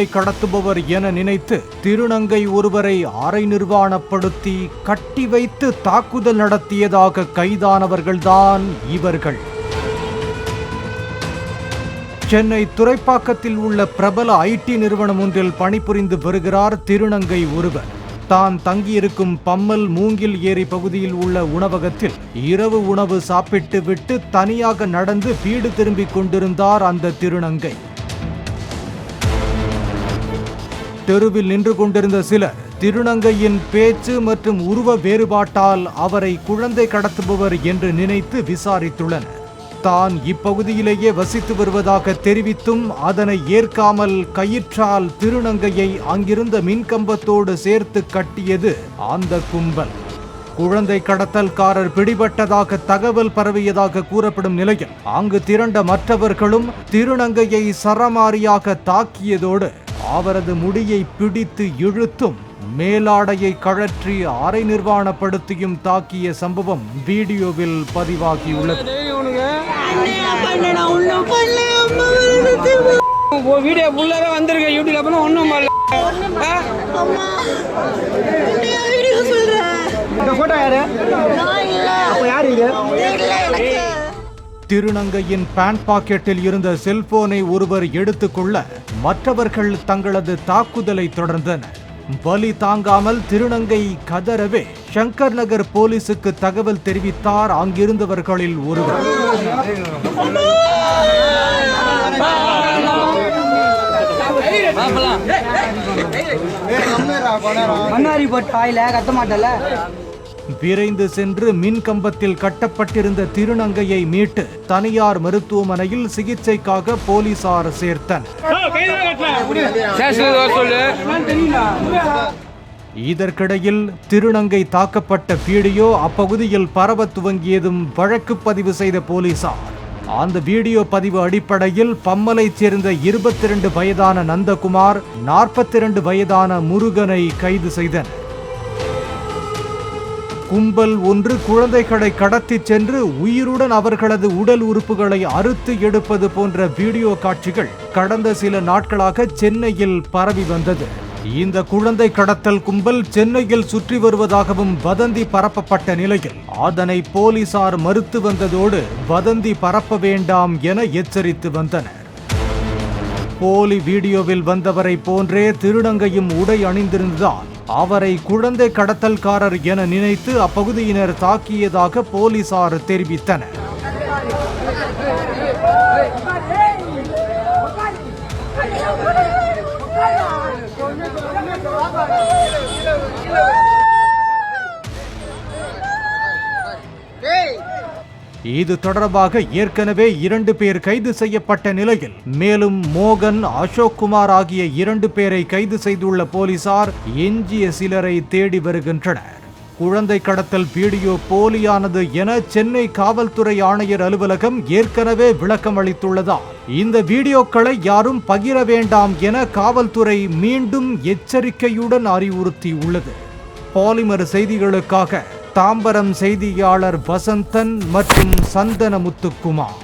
குழந்தை கடத்துபவர் என நினைத்து திருநங்கை ஒருவரை அரை நிர்வாணப்படுத்தி கட்டி வைத்து தாக்குதல் நடத்தியதாக கைதானவர்கள்தான் இவர்கள். சென்னை துறைப்பாக்கத்தில் உள்ள பிரபல ஐடி நிறுவனம் ஒன்றில் பணிபுரிந்து வருகிறார் திருநங்கை ஒருவர். தான் தங்கியிருக்கும் பம்மல் மூங்கில் ஏரி பகுதியில் உள்ள உணவகத்தில் இரவு உணவு சாப்பிட்டு விட்டு தனியாக நடந்து வீடு திரும்பிக் கொண்டிருந்தார் அந்த திருநங்கை. தெருவில் நின்று கொண்டிருந்த சிலர் திருநங்கையின் பேச்சு மற்றும் உருவ வேறுபாட்டால் அவரை குழந்தை கடத்துபவர் என்று நினைத்து விசாரித்துள்ளனர். தான் இப்பகுதியிலேயே வசித்து வருவதாக தெரிவித்தும் அதனை ஏற்காமல் கயிற்றால் திருநங்கையை அங்கிருந்த மின்கம்பத்தோடு சேர்த்து கட்டியது அந்த கும்பல். குழந்தை கடத்தல்காரர் பிடிபட்டதாக தகவல் பரவியதாக கூறப்படும் நிலையில் அங்கு திரண்ட மற்றவர்களும் திருநங்கையை சரமாரியாக தாக்கியதோடு அவரது முடியை பிடித்து இழுத்தும் மேலாடையை கழற்றி அரை நிர்வாணப்படுத்தியும் தாக்கிய சம்பவம் வீடியோவில் பதிவாகியுள்ளது. திருநங்கையின் பேண்ட் பாக்கெட்டில் இருந்த செல்போனை ஒருவர் எடுத்துக்கொள்ள மற்றவர்கள் தங்களது தாக்குதலை தொடர்ந்தனர். வலி தாங்காமல் திருநங்கை கதறவே சங்கர் நகர் போலீசுக்கு தகவல் தெரிவித்தார் அங்கிருந்தவர்களில் ஒருவர். விரைந்து சென்று மின் கம்பத்தில் கட்டப்பட்டிருந்த திருநங்கையை மீட்டு தனியார் மருத்துவமனையில் சிகிச்சைக்காக போலீசார் சேர்த்தனர். இதற்கிடையில் திருநங்கை தாக்கப்பட்ட வீடியோ அப்பகுதியில் பரவ துவங்கியதும் வழக்கு பதிவு செய்த போலீசார் அந்த வீடியோ பதிவு அடிப்படையில் பம்மலைச் சேர்ந்த 22 வயதான நந்தகுமார், 42 வயதான முருகனை கைது செய்தனர். கும்பல் ஒன்று குழந்தைகளை கடத்தி சென்று உயிருடன் அவர்களது உடல் உறுப்புகளை அறுத்து எடுப்பது போன்ற வீடியோ காட்சிகள் கடந்த சில நாட்களாக சென்னையில் பரவி வந்தது. இந்த குழந்தை கடத்தல் கும்பல் சென்னையில் சுற்றி வருவதாகவும் வதந்தி பரப்பப்பட்ட நிலையில் அதனை போலீசார் மறுத்து வந்ததோடு வதந்தி பரப்ப வேண்டாம் என எச்சரித்து வந்தனர். போலி வீடியோவில் வந்தவரை போன்றே திருநங்கையும் உடை அணிந்திருந்ததால் அவரை குழந்தை கடத்தல்காரர் என நினைத்து அப்பகுதியினர் தாக்கியதாக போலீசார் தெரிவித்தனர். இது தொடர்பாக ஏற்கனவே 2 பேர் கைது செய்யப்பட்ட நிலையில் மேலும் மோகன், அசோக் குமார் ஆகிய 2 பேரை கைது செய்துள்ள போலீசார் எஞ்சிய சிலரை தேடி வருகின்றனர். குழந்தை கடத்தல் வீடியோ போலியானது என சென்னை காவல்துறை ஆணையர் அலுவலகம் ஏற்கனவே விளக்கம் அளித்துள்ளதால் இந்த வீடியோக்களை யாரும் பகிர வேண்டாம் என காவல்துறை மீண்டும் எச்சரிக்கையுடன் அறிவுறுத்தியுள்ளது. பாலிமர் செய்திகளுக்காக தாம்பரம் செய்தியாளர் வசந்தன் மற்றும் சந்தன முத்துக்குமார்.